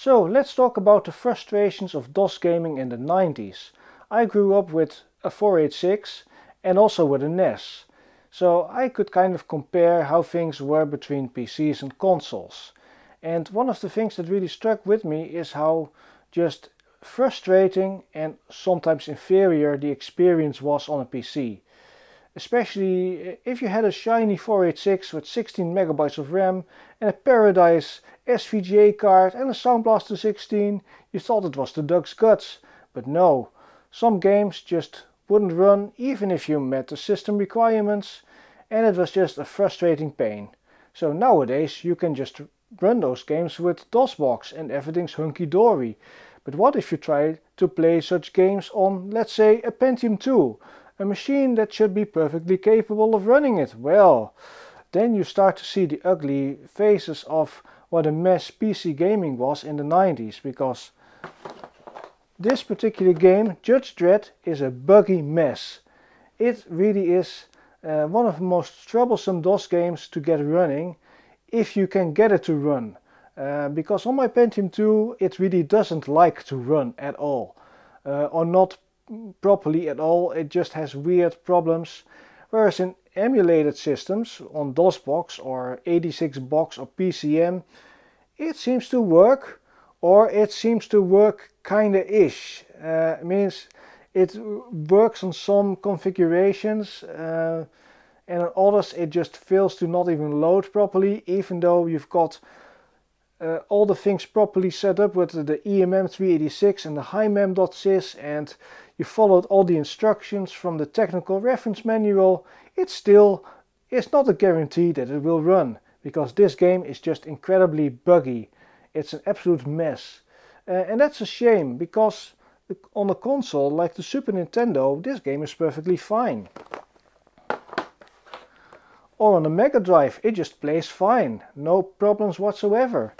So let's talk about the frustrations of DOS gaming in the 90s. I grew up with a 486 and also with a NES. So I could kind of compare how things were between PCs and consoles. And one of the things that really struck with me is how just frustrating and sometimes inferior the experience was on a PC. Especially if you had a shiny 486 with 16 megabytes of RAM and a Paradise SVGA card and a Sound Blaster 16, you thought it was the duck's guts. But no, some games just wouldn't run even if you met the system requirements, and it was just a frustrating pain. So nowadays you can just run those games with Dosbox and everything's hunky-dory. But what if you try to play such games on, let's say, a Pentium 2? A machine that should be perfectly capable of running it? Well, then you start to see the ugly faces of what a mess PC gaming was in the 90s, because this particular game, Judge Dredd, is a buggy mess. It really is one of the most troublesome DOS games to get running, if you can get it to run. Because on my Pentium 2 it really doesn't like to run at all, or not properly at all. It just has weird problems, whereas in emulated systems on Dosbox or 86box or PCM it seems to work, or it seems to work kinda ish. Means it works on some configurations and on others it just fails to not even load properly, even though you've got all the things properly set up with the EMM386 and the HighMem.sys, and you followed all the instructions from the technical reference manual. It still is not a guarantee that it will run, because this game is just incredibly buggy. It's an absolute mess. And that's a shame, because on a console like the Super Nintendo this game is perfectly fine. Or on a Mega Drive it just plays fine, no problems whatsoever.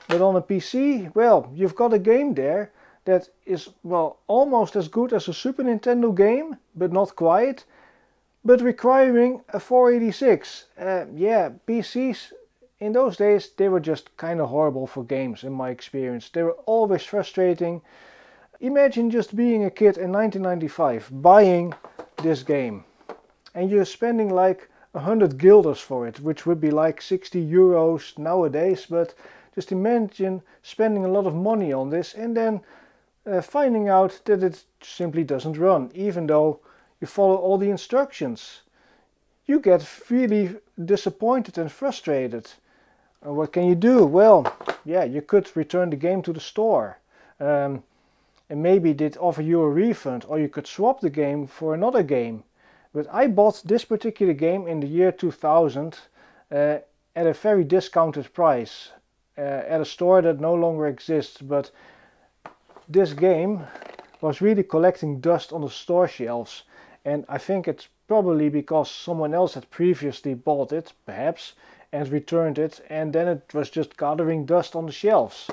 But on a PC, well, you've got a game there that is, well, almost as good as a Super Nintendo game, but not quite, but requiring a 486. Yeah, PCs in those days, they were just kind of horrible for games in my experience. They were always frustrating. Imagine just being a kid in 1995, buying this game, and you're spending like 100 guilders for it, which would be like 60 euros nowadays, but just imagine spending a lot of money on this and then finding out that it simply doesn't run, even though you follow all the instructions. You get really disappointed and frustrated. What can you do? Well, yeah, you could return the game to the store. And maybe they'd offer you a refund, or you could swap the game for another game. But I bought this particular game in the year 2000 at a very discounted price. At a store that no longer exists, but this game was really collecting dust on the store shelves, and I think it's probably because someone else had previously bought it, perhaps, and returned it, and then it was just gathering dust on the shelves.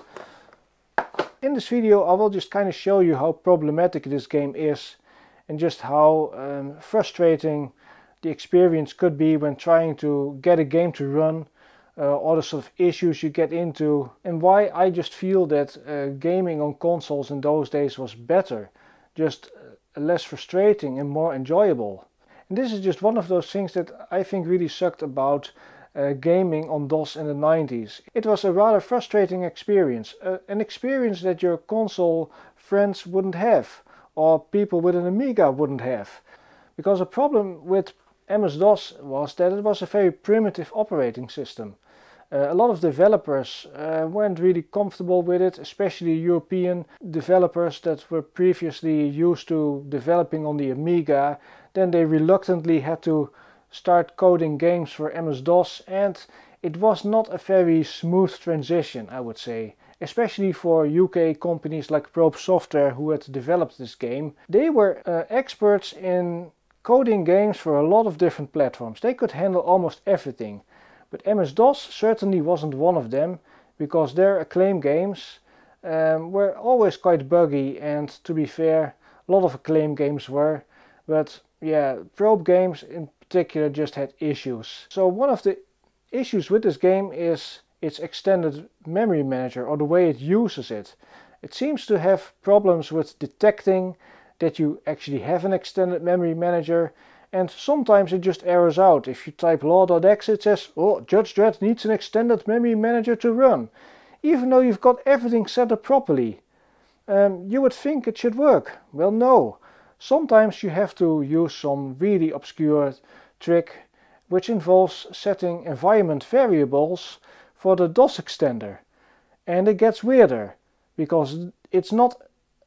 In this video I will just kind of show you how problematic this game is, and just how frustrating the experience could be when trying to get a game to run, all the sort of issues you get into, and why I just feel that gaming on consoles in those days was better, just less frustrating and more enjoyable. And this is just one of those things that I think really sucked about gaming on DOS in the 90s. It was a rather frustrating experience, an experience that your console friends wouldn't have, or people with an Amiga wouldn't have. Because a problem with MS-DOS was that it was a very primitive operating system. A lot of developers weren't really comfortable with it, especially European developers that were previously used to developing on the Amiga. Then they reluctantly had to start coding games for MS-DOS, and it was not a very smooth transition, I would say. Especially for UK companies like Probe Software, who had developed this game. They were experts in coding games for a lot of different platforms. They could handle almost everything. But MS-DOS certainly wasn't one of them, because their Acclaim games were always quite buggy, and to be fair, a lot of Acclaim games were. But yeah, Probe games in particular just had issues. So one of the issues with this game is its extended memory manager or the way it uses it. It seems to have problems with detecting that you actually have an extended memory manager, and sometimes it just errors out. If you type law.exe, it says, oh, Judge Dredd needs an extended memory manager to run, even though you've got everything set up properly. You would think it should work. Well, no. Sometimes you have to use some really obscure trick which involves setting environment variables for the DOS extender. And it gets weirder, because it's not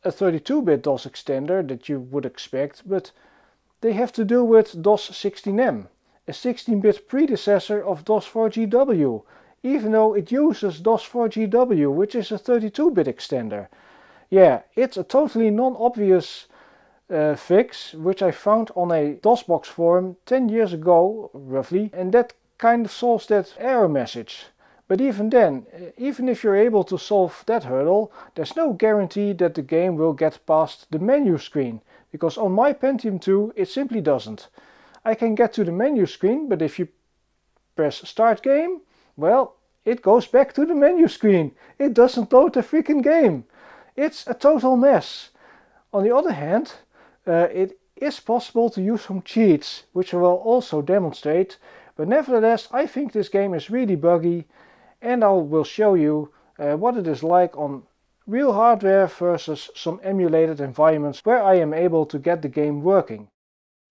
a 32-bit DOS extender that you would expect, but they have to do with DOS 16M, a 16-bit predecessor of DOS 4GW, even though it uses DOS 4GW, which is a 32-bit extender. Yeah, it's a totally non-obvious fix, which I found on a Dosbox forum 10 years ago, roughly, and that kind of solves that error message. But even then, even if you're able to solve that hurdle, there's no guarantee that the game will get past the menu screen, because on my Pentium 2 it simply doesn't. I can get to the menu screen, but if you press Start Game, well, it goes back to the menu screen. It doesn't load the freaking game. It's a total mess. On the other hand, it is possible to use some cheats, which I will also demonstrate, but nevertheless I think this game is really buggy, and I will show you what it is like on real hardware versus some emulated environments where I am able to get the game working.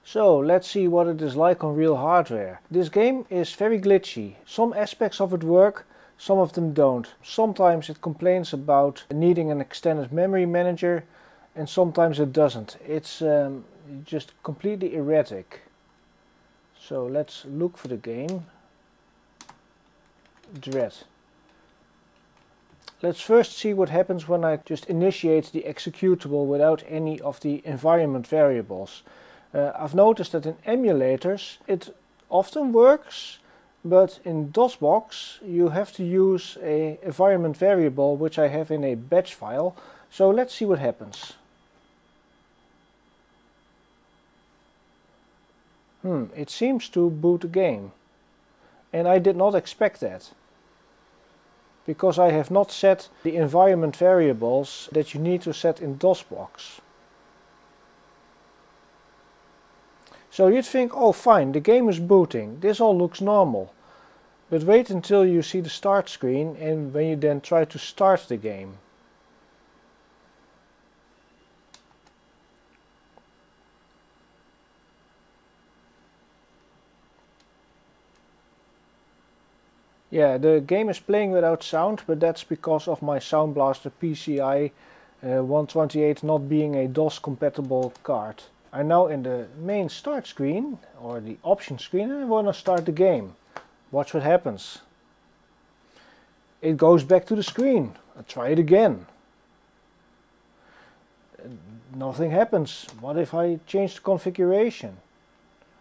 So let's see what it is like on real hardware. This game is very glitchy. Some aspects of it work, some of them don't. Sometimes it complains about needing an extended memory manager, and sometimes it doesn't. It's just completely erratic. So let's look for the game. Dredd. Let's first see what happens when I just initiate the executable without any of the environment variables. I've noticed that in emulators it often works, but in Dosbox you have to use an environment variable which I have in a batch file. So let's see what happens. It seems to boot the game, and I did not expect that, because I have not set the environment variables that you need to set in Dosbox. So you'd think, oh fine, the game is booting, this all looks normal. But wait until you see the start screen and when you then try to start the game. Yeah, the game is playing without sound, but that's because of my Sound Blaster PCI 128 not being a DOS compatible card. I'm now in the main start screen, or the option screen, and I want to start the game. Watch what happens. It goes back to the screen. I'll try it again. Nothing happens. What if I change the configuration?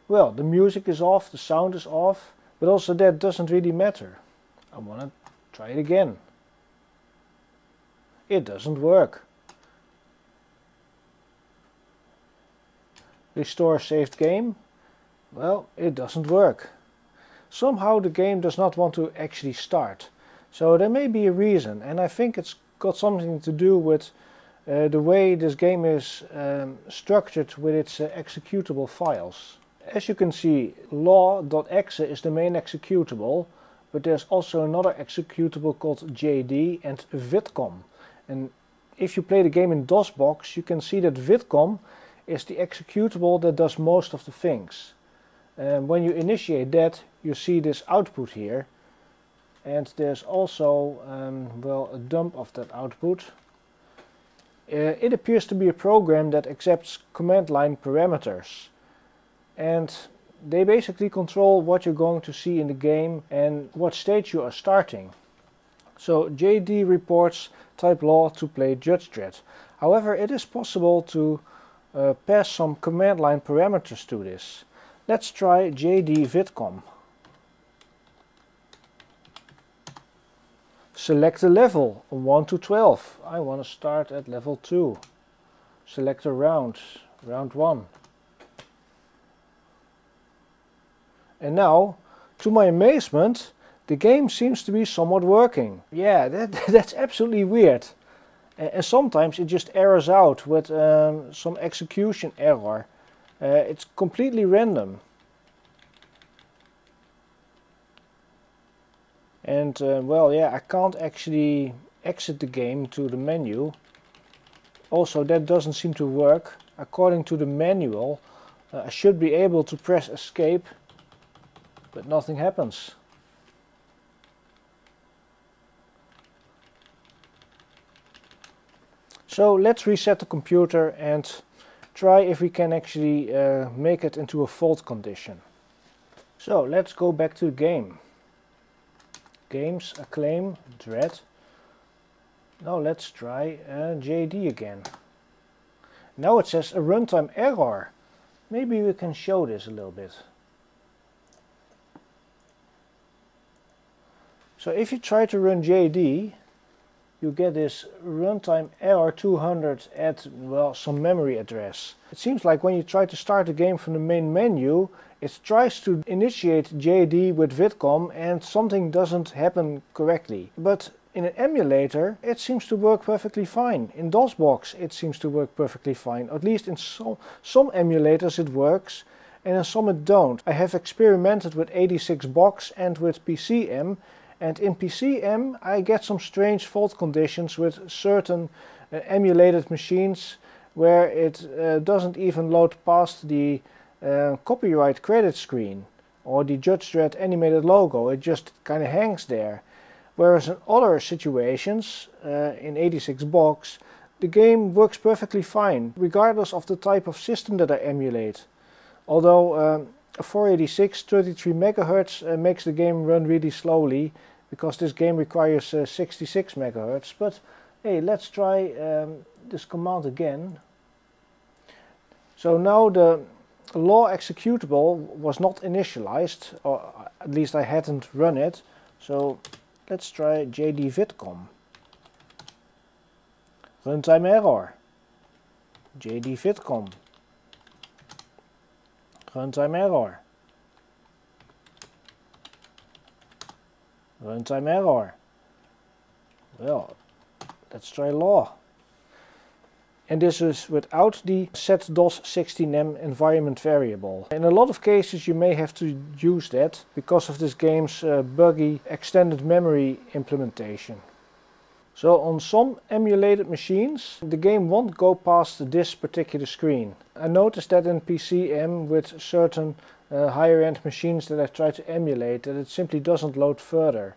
Well, the music is off, the sound is off, but also that doesn't really matter. I want to try it again. It doesn't work. Restore saved game. Well, it doesn't work. Somehow the game does not want to actually start. So there may be a reason, and I think it's got something to do with the way this game is structured with its executable files. As you can see, law.exe is the main executable, but there's also another executable called JD and vidcom. And if you play the game in Dosbox, you can see that vidcom is the executable that does most of the things. When you initiate that, you see this output here, and there's also well, a dump of that output. It appears to be a program that accepts command line parameters, and they basically control what you're going to see in the game and what stage you are starting. So JD reports type law to play Judge Dredd. However, it is possible to pass some command line parameters to this. Let's try JD vidcom. Select a level, 1 to 12. I want to start at level 2. Select a round, round 1. And now, to my amazement, The game seems to be somewhat working. Yeah, that's absolutely weird. And sometimes it just errors out with some execution error. It's completely random. And well, yeah, I can't actually exit the game to the menu. Also, that doesn't seem to work. According to the manual, I should be able to press escape, but nothing happens. So let's reset the computer and try if we can actually make it into a fault condition. So let's go back to the game. Games, Acclaim, Dredd. Now let's try JD again. Now it says a runtime error. Maybe we can show this a little bit. So if you try to run JD, you get this runtime error 200 at, well, some memory address. It seems like when you try to start the game from the main menu, it tries to initiate JD with Vidcom and something doesn't happen correctly. But in an emulator, it seems to work perfectly fine. In Dosbox, it seems to work perfectly fine. At least in some emulators it works, and in some it don't. I have experimented with 86box and with PCM, and in PCM I get some strange fault conditions with certain emulated machines where it doesn't even load past the copyright credit screen or the Judge Dredd animated logo. It just kind of hangs there. Whereas in other situations, in 86box, the game works perfectly fine, regardless of the type of system that I emulate. Although a 486 33 MHz makes the game run really slowly, because this game requires 66 MHz. But hey, let's try this command again. So now the law executable was not initialized, or at least I hadn't run it. So let's try JD Vidcom. Runtime error. JD Vidcom. Runtime error. Runtime error. Well, let's try law. And this is without the setDOS16M environment variable. In a lot of cases you may have to use that because of this game's buggy extended memory implementation. So on some emulated machines the game won't go past this particular screen. I noticed that in PCM with certain higher end machines that I try to emulate, that it simply doesn't load further.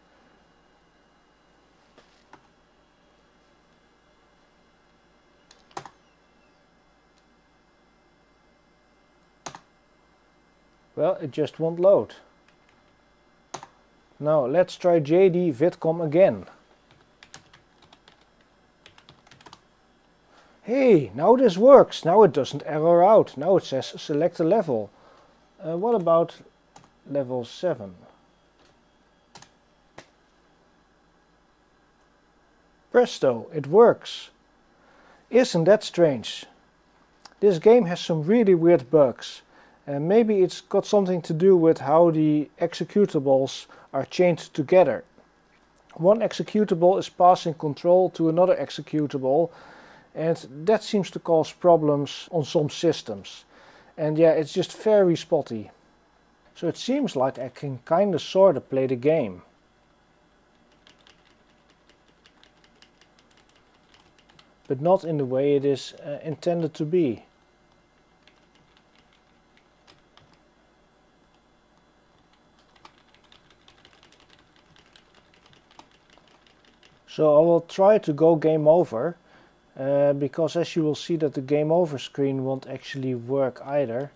Well, it just won't load. Now let's try JD Vidcom again. Hey, now this works. Now it doesn't error out. Now it says select a level. What about level 7? Presto, it works. Isn't that strange? This game has some really weird bugs. And maybe it's got something to do with how the executables are chained together. One executable is passing control to another executable, and that seems to cause problems on some systems. And yeah, it's just very spotty. So it seems like I can kinda sorta play the game. But not in the way it is intended to be. So I will try to go game over, because as you will see that the game over screen won't actually work either.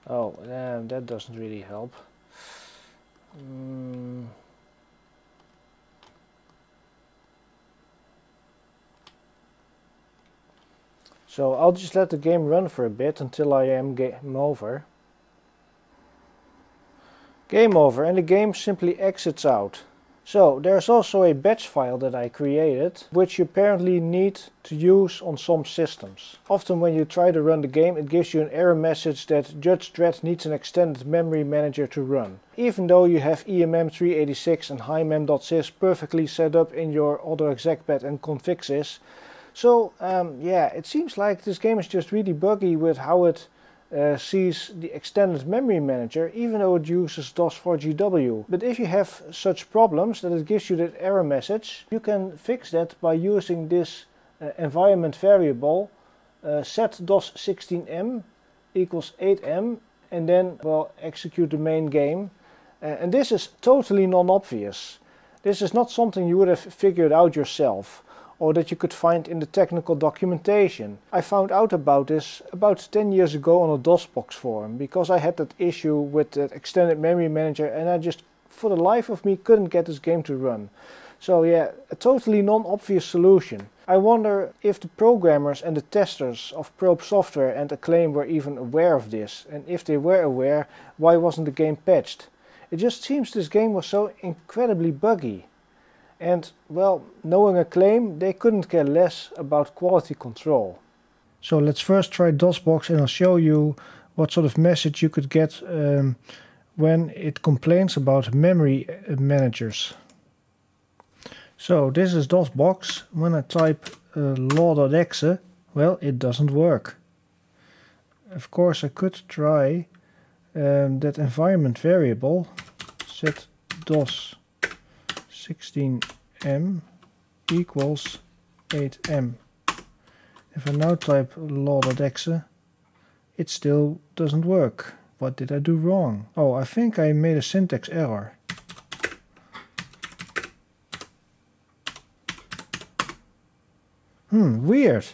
Oh, that doesn't really help. So I'll just let the game run for a bit until I am game over. Game over, and the game simply exits out. So there's also a batch file that I created, which you apparently need to use on some systems. Often when you try to run the game, it gives you an error message that Judge Dredd needs an extended memory manager to run. Even though you have EMM386 and HighMem.sys perfectly set up in your AutoExecPad and configsys. So yeah, it seems like this game is just really buggy with how it sees the extended memory manager, even though it uses DOS4GW. But if you have such problems that it gives you that error message, you can fix that by using this environment variable set DOS16M equals 8M, and then, well, execute the main game. And this is totally non-obvious. This is not something you would have figured out yourself, or that you could find in the technical documentation. I found out about this about 10 years ago on a Dosbox forum, because I had that issue with the extended memory manager and I just, for the life of me, couldn't get this game to run. So yeah, a totally non-obvious solution. I wonder if the programmers and the testers of Probe Software and Acclaim were even aware of this, and if they were aware, why wasn't the game patched? It just seems this game was so incredibly buggy. And, well, knowing Acclaim, they couldn't care less about quality control. So let's first try Dosbox and I'll show you what sort of message you could get when it complains about memory managers. So this is Dosbox. When I type law.exe, well, it doesn't work. Of course I could try that environment variable, set DOS16M equals 8M. If I now type law.exe, it still doesn't work. What did I do wrong? Oh, I think I made a syntax error. Weird.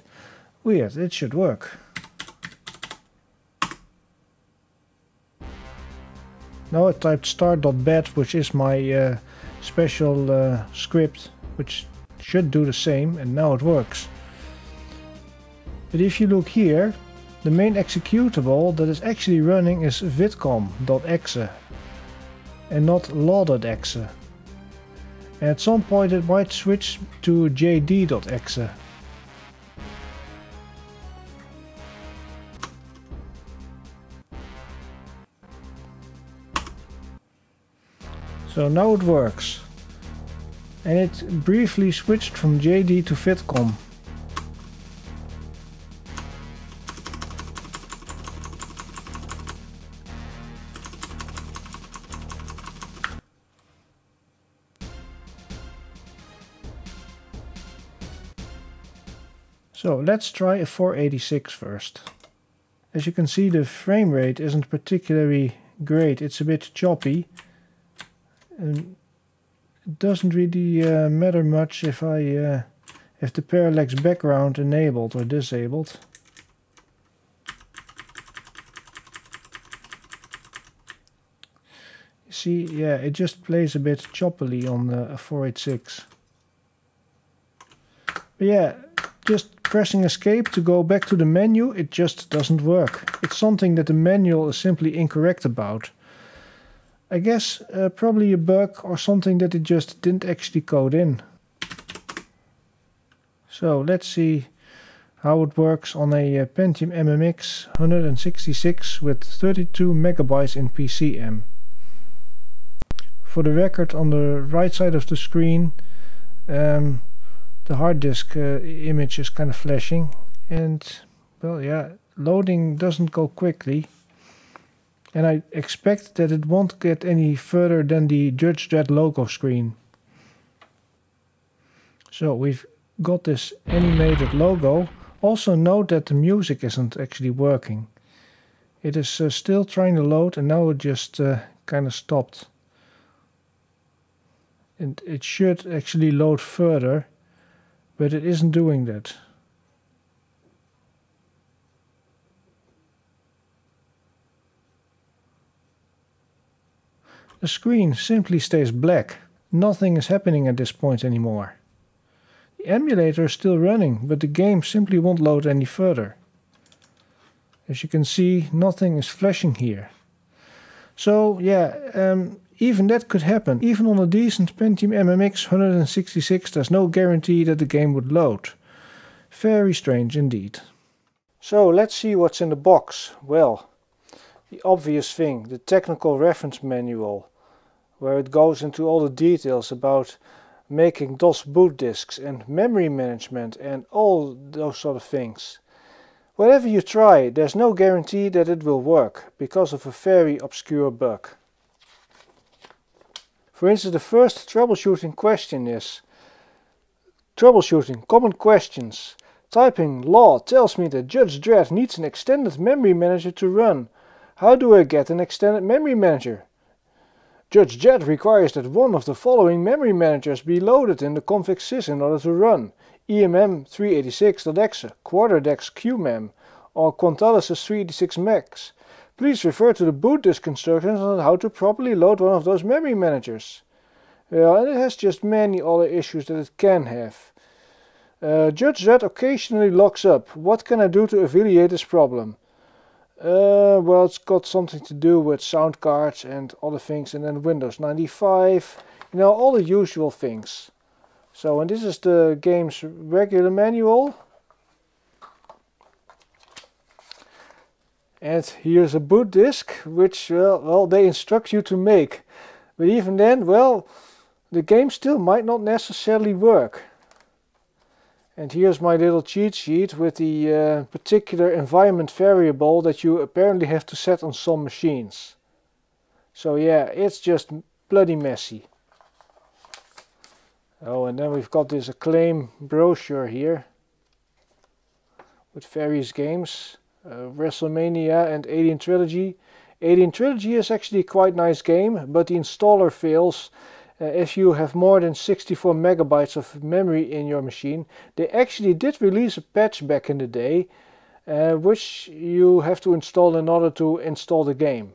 Weird, it should work. Now I typed start.bat, which is my special script, which should do the same, and now it works. But if you look here, the main executable that is actually running is vidcom.exe and not law.exe. And at some point it might switch to jd.exe. So now it works. And it briefly switched from JD to vidcom. So let's try a 486 first. As you can see, the frame rate isn't particularly great, it's a bit choppy. And it doesn't really matter much if I have the parallax background enabled or disabled. You see, yeah, it just plays a bit choppily on a 486. But yeah, just pressing escape to go back to the menu, it just doesn't work. It's something that the manual is simply incorrect about. I guess probably a bug or something that it just didn't actually code in. So let's see how it works on a Pentium MMX 166 with 32 megabytes in PCM. For the record, on the right side of the screen the hard disk image is kind of flashing, and well, yeah, loading doesn't go quickly. And I expect that it won't get any further than the Judge Dredd logo screen. So we've got this animated logo. Also note that the music isn't actually working. It is still trying to load, and now it just kind of stopped. And it should actually load further, but it isn't doing that. The screen simply stays black. Nothing is happening at this point anymore. The emulator is still running, but the game simply won't load any further. As you can see, nothing is flashing here. So yeah, even that could happen. Even on a decent Pentium MMX 166 there's no guarantee that the game would load. Very strange indeed. So let's see what's in the box. Well, the obvious thing, the technical reference manual, where it goes into all the details about making DOS boot disks and memory management and all those sort of things. Whatever you try, there's no guarantee that it will work, because of a very obscure bug. For instance, the first troubleshooting question is, troubleshooting, common questions. Typing law tells me that Judge Dredd needs an extended memory manager to run. How do I get an extended memory manager? Judge Dredd requires that one of the following memory managers be loaded in the config sys in order to run. EMM386.exe, QuarterDex QMem, or Quantalysis 386 Max. Please refer to the boot disk instructions on how to properly load one of those memory managers. Well, and it has just many other issues that it can have. Judge Dredd occasionally locks up. What can I do to alleviate this problem? Well, it's got something to do with sound cards and other things, and then Windows 95, you know, all the usual things. So, and this is the game's regular manual. And here's a boot disk, which, well, they instruct you to make. But even then, well, the game still might not necessarily work. And here's my little cheat sheet with the particular environment variable that you apparently have to set on some machines. So yeah, it's just bloody messy. Oh, and then we've got this Acclaim brochure here with various games. WrestleMania and Alien Trilogy. Alien Trilogy is actually a quite nice game, but the installer fails. If you have more than 64 megabytes of memory in your machine. They actually did release a patch back in the day, which you have to install in order to install the game.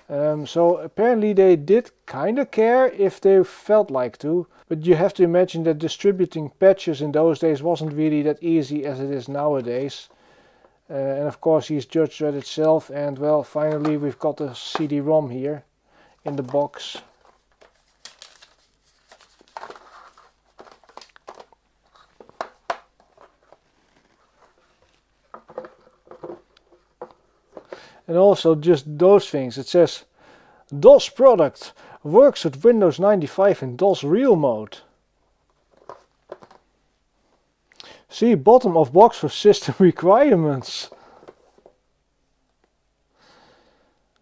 So apparently they did kind of care if they felt like to, but you have to imagine that distributing patches in those days wasn't really that easy as it is nowadays. And of course here's Judge Dredd itself, and well, finally we've got the CD-ROM here in the box. And also just those things. It says DOS product works with Windows 95 in DOS real mode. See bottom of box for system requirements.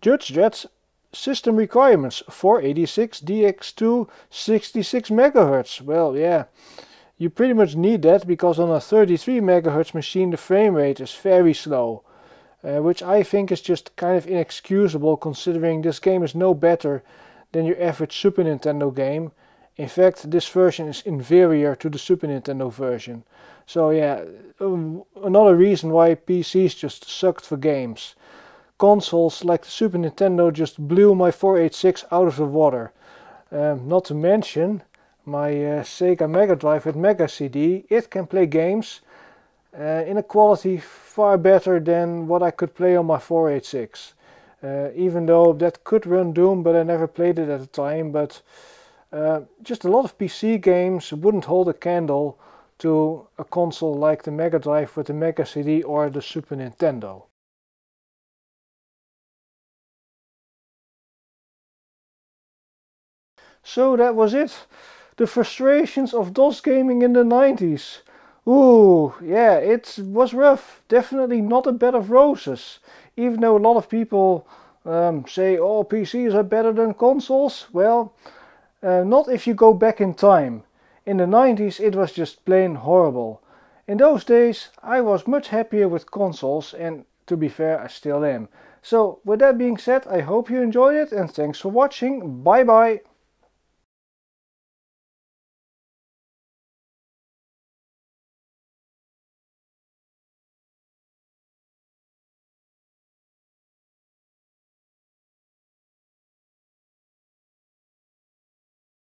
Judge Dredd's system requirements 486 DX2 66 MHz. Well, yeah, you pretty much need that because on a 33 MHz machine the frame rate is very slow. Which I think is just kind of inexcusable, considering this game is no better than your average Super Nintendo game. In fact, this version is inferior to the Super Nintendo version. So yeah, another reason why PCs just sucked for games. Consoles like the Super Nintendo just blew my 486 out of the water. Not to mention my Sega Mega Drive with Mega CD. It can play games in a quality far better than what I could play on my 486. Even though that could run Doom, but I never played it at the time. But just a lot of PC games wouldn't hold a candle to a console like the Mega Drive with the Mega CD or the Super Nintendo. So that was it. The frustrations of DOS gaming in the 90s. Ooh, yeah, it was rough. Definitely not a bed of roses. Even though a lot of people say, oh, PCs are better than consoles. Well, not if you go back in time. In the 90s it was just plain horrible. In those days I was much happier with consoles, and to be fair, I still am. So with that being said, I hope you enjoyed it, and thanks for watching. Bye bye.